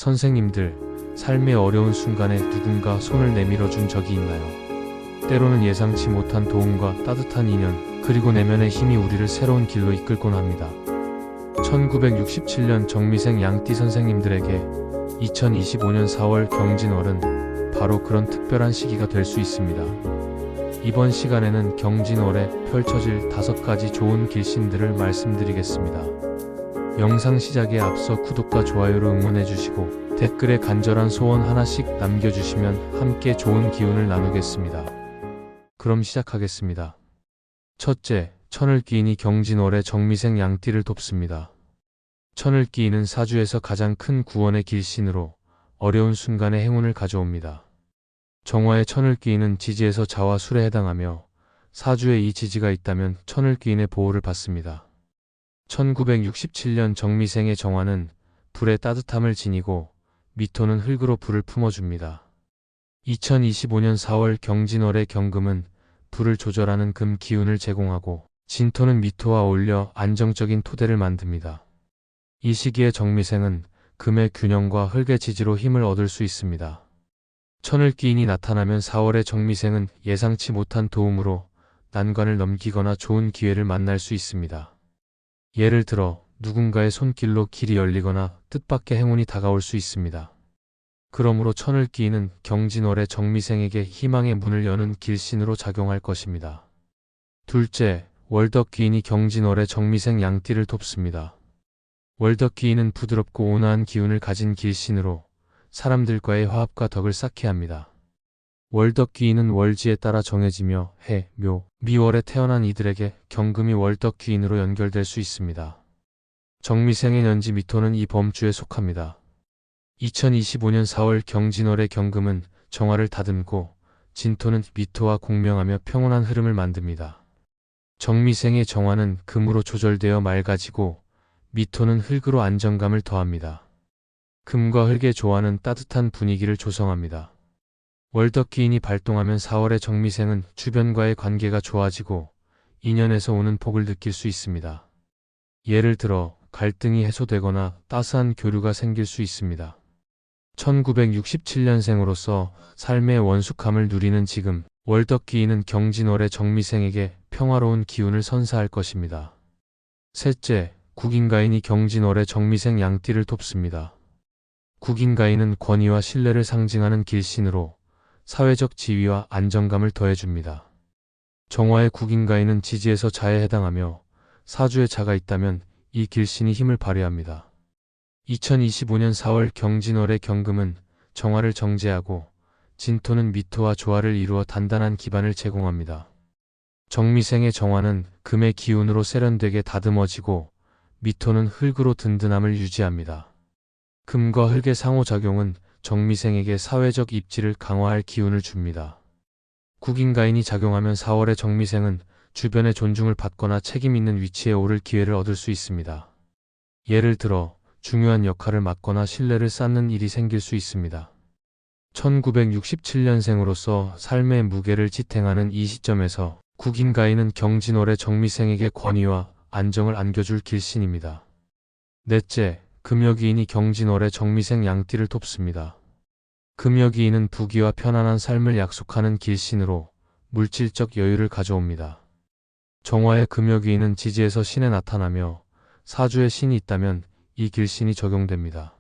선생님들, 삶의 어려운 순간에 누군가 손을 내밀어준 적이 있나요? 때로는 예상치 못한 도움과 따뜻한 인연, 그리고 내면의 힘이 우리를 새로운 길로 이끌곤 합니다. 1967년 정미생 양띠 선생님들에게 2025년 4월 경진월은 바로 그런 특별한 시기가 될 수 있습니다. 이번 시간에는 경진월에 펼쳐질 5가지 좋은 길신들을 말씀드리겠습니다. 영상 시작에 앞서 구독과 좋아요로 응원해주시고 댓글에 간절한 소원 하나씩 남겨주시면 함께 좋은 기운을 나누겠습니다. 그럼 시작하겠습니다. 첫째, 천을기인이 경진월에 정미생 양띠를 돕습니다. 천을기인은 사주에서 가장 큰 구원의 길신으로 어려운 순간에 행운을 가져옵니다. 정화의 천을기인은 지지에서 자와 술에 해당하며 사주에 이 지지가 있다면 천을기인의 보호를 받습니다. 1967년 정미생의 정화는 불의 따뜻함을 지니고 미토는 흙으로 불을 품어줍니다. 2025년 4월 경진월의 경금은 불을 조절하는 금 기운을 제공하고 진토는 미토와 어울려 안정적인 토대를 만듭니다. 이 시기에 정미생은 금의 균형과 흙의 지지로 힘을 얻을 수 있습니다. 천을기인이 나타나면 4월의 정미생은 예상치 못한 도움으로 난관을 넘기거나 좋은 기회를 만날 수 있습니다. 예를 들어 누군가의 손길로 길이 열리거나 뜻밖의 행운이 다가올 수 있습니다. 그러므로 천을기인은 경진월의 정미생에게 희망의 문을 여는 길신으로 작용할 것입니다. 둘째, 월덕기인이 경진월의 정미생 양띠를 돕습니다. 월덕기인은 부드럽고 온화한 기운을 가진 길신으로 사람들과의 화합과 덕을 쌓게 합니다. 월덕기인은 월지에 따라 정해지며 해, 묘, 미월에 태어난 이들에게 경금이 월덕기인으로 연결될 수 있습니다. 정미생의 년지 미토는 이 범주에 속합니다. 2025년 4월 경진월의 경금은 정화를 다듬고 진토는 미토와 공명하며 평온한 흐름을 만듭니다. 정미생의 정화는 금으로 조절되어 맑아지고 미토는 흙으로 안정감을 더합니다. 금과 흙의 조화는 따뜻한 분위기를 조성합니다. 월덕기인이 발동하면 4월의 정미생은 주변과의 관계가 좋아지고 인연에서 오는 복을 느낄 수 있습니다. 예를 들어 갈등이 해소되거나 따스한 교류가 생길 수 있습니다. 1967년생으로서 삶의 원숙함을 누리는 지금, 월덕기인은 경진월의 정미생에게 평화로운 기운을 선사할 것입니다. 셋째, 국인가인이 경진월의 정미생 양띠를 돕습니다. 국인가인은 권위와 신뢰를 상징하는 길신으로 사회적 지위와 안정감을 더해줍니다. 정화의 국인가인은 지지에서 자에 해당하며 사주에 자가 있다면 이 길신이 힘을 발휘합니다. 2025년 4월 경진월의 경금은 정화를 정제하고 진토는 미토와 조화를 이루어 단단한 기반을 제공합니다. 정미생의 정화는 금의 기운으로 세련되게 다듬어지고 미토는 흙으로 든든함을 유지합니다. 금과 흙의 상호작용은 정미생에게 사회적 입지를 강화할 기운을 줍니다. 국인가인이 작용하면 4월의 정미생은 주변의 존중을 받거나 책임 있는 위치에 오를 기회를 얻을 수 있습니다. 예를 들어 중요한 역할을 맡거나 신뢰를 쌓는 일이 생길 수 있습니다. 1967년생으로서 삶의 무게를 지탱하는 이 시점에서 국인가인은 경진월의 정미생에게 권위와 안정을 안겨줄 길신입니다. 넷째, 금여기인이 경진월의 정미생 양띠를 돕습니다. 금여기인은 부귀와 편안한 삶을 약속하는 길신으로 물질적 여유를 가져옵니다. 정화의 금여기인은 지지에서 신에 나타나며 사주에 신이 있다면 이 길신이 적용됩니다.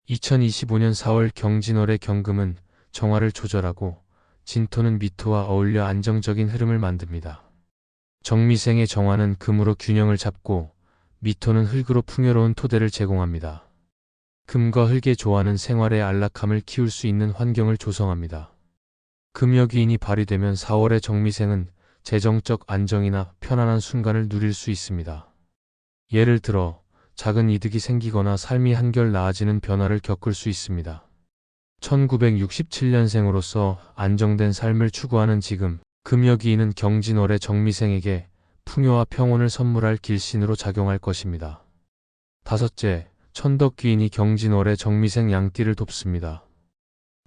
2025년 4월 경진월의 경금은 정화를 조절하고 진토는 미토와 어울려 안정적인 흐름을 만듭니다. 정미생의 정화는 금으로 균형을 잡고 미토는 흙으로 풍요로운 토대를 제공합니다. 금과 흙의 조화는 생활의 안락함을 키울 수 있는 환경을 조성합니다. 금여기인이 발휘되면 4월의 정미생은 재정적 안정이나 편안한 순간을 누릴 수 있습니다. 예를 들어 작은 이득이 생기거나 삶이 한결 나아지는 변화를 겪을 수 있습니다. 1967년생으로서 안정된 삶을 추구하는 지금, 금여기인은 경진월의 정미생에게 풍요와 평온을 선물할 길신으로 작용할 것입니다. 다섯째, 천덕기인이 경진월의 정미생 양띠를 돕습니다.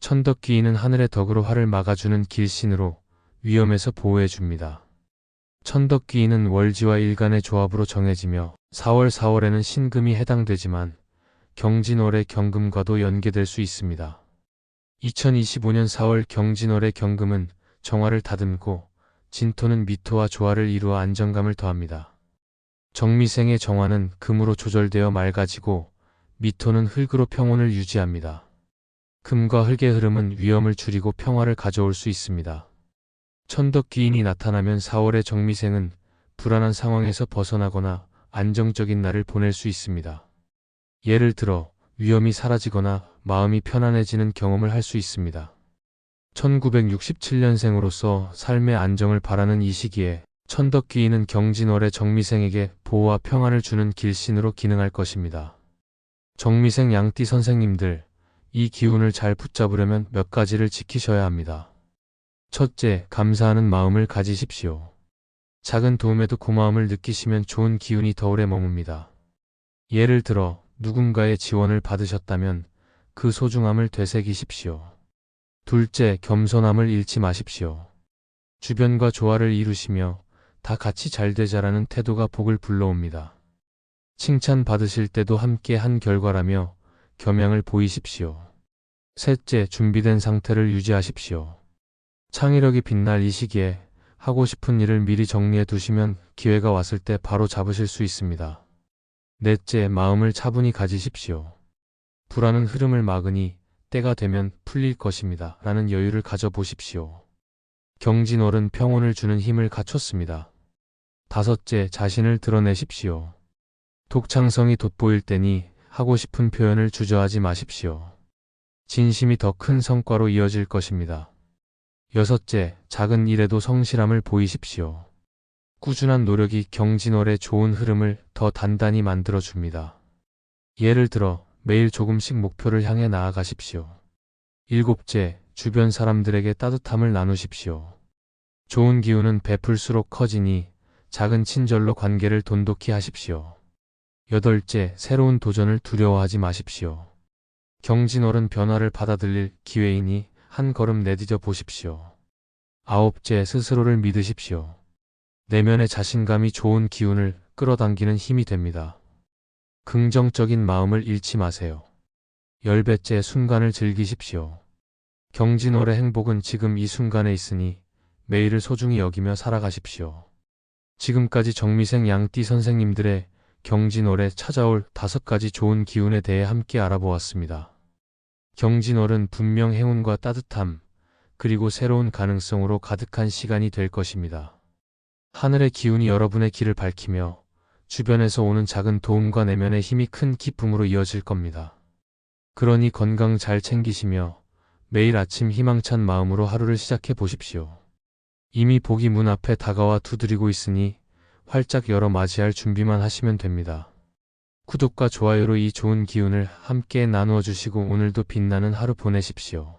천덕기인은 하늘의 덕으로 화를 막아주는 길신으로 위험에서 보호해줍니다. 천덕기인은 월지와 일간의 조합으로 정해지며 4월에는 신금이 해당되지만 경진월의 경금과도 연계될 수 있습니다. 2025년 4월 경진월의 경금은 정화를 다듬고 진토는 미토와 조화를 이루어 안정감을 더합니다. 정미생의 정화는 금으로 조절되어 맑아지고 미토는 흙으로 평온을 유지합니다. 금과 흙의 흐름은 위험을 줄이고 평화를 가져올 수 있습니다. 천덕귀인이 나타나면 4월의 정미생은 불안한 상황에서 벗어나거나 안정적인 날을 보낼 수 있습니다. 예를 들어 위험이 사라지거나 마음이 편안해지는 경험을 할 수 있습니다. 1967년생으로서 삶의 안정을 바라는 이 시기에 천덕귀인은 경진월의 정미생에게 보호와 평안을 주는 길신으로 기능할 것입니다. 정미생 양띠 선생님들, 이 기운을 잘 붙잡으려면 몇 가지를 지키셔야 합니다. 첫째, 감사하는 마음을 가지십시오. 작은 도움에도 고마움을 느끼시면 좋은 기운이 더 오래 머뭅니다. 예를 들어 누군가의 지원을 받으셨다면 그 소중함을 되새기십시오. 둘째, 겸손함을 잃지 마십시오. 주변과 조화를 이루시며 다 같이 잘 되자라는 태도가 복을 불러옵니다. 칭찬 받으실 때도 함께 한 결과라며 겸양을 보이십시오. 셋째, 준비된 상태를 유지하십시오. 창의력이 빛날 이 시기에 하고 싶은 일을 미리 정리해 두시면 기회가 왔을 때 바로 잡으실 수 있습니다. 넷째, 마음을 차분히 가지십시오. 불안은 흐름을 막으니 때가 되면 풀릴 것입니다. 라는 여유를 가져보십시오. 경진월은 평온을 주는 힘을 갖췄습니다. 다섯째, 자신을 드러내십시오. 독창성이 돋보일 때니 하고 싶은 표현을 주저하지 마십시오. 진심이 더 큰 성과로 이어질 것입니다. 여섯째, 작은 일에도 성실함을 보이십시오. 꾸준한 노력이 경진월의 좋은 흐름을 더 단단히 만들어줍니다. 예를 들어 매일 조금씩 목표를 향해 나아가십시오. 일곱째, 주변 사람들에게 따뜻함을 나누십시오. 좋은 기운은 베풀수록 커지니 작은 친절로 관계를 돈독히 하십시오. 여덟째, 새로운 도전을 두려워하지 마십시오. 경진월은 변화를 받아들일 기회이니 한 걸음 내디뎌 보십시오. 아홉째, 스스로를 믿으십시오. 내면의 자신감이 좋은 기운을 끌어당기는 힘이 됩니다. 긍정적인 마음을 잃지 마세요. 열배째, 순간을 즐기십시오. 경진월의 행복은 지금 이 순간에 있으니 매일을 소중히 여기며 살아가십시오. 지금까지 정미생 양띠 선생님들의 경진월에 찾아올 5가지 좋은 기운에 대해 함께 알아보았습니다. 경진월은 분명 행운과 따뜻함, 그리고 새로운 가능성으로 가득한 시간이 될 것입니다. 하늘의 기운이 여러분의 길을 밝히며 주변에서 오는 작은 도움과 내면의 힘이 큰 기쁨으로 이어질 겁니다. 그러니 건강 잘 챙기시며 매일 아침 희망찬 마음으로 하루를 시작해 보십시오. 이미 복이 문 앞에 다가와 두드리고 있으니 활짝 열어 맞이할 준비만 하시면 됩니다. 구독과 좋아요로 이 좋은 기운을 함께 나누어 주시고 오늘도 빛나는 하루 보내십시오.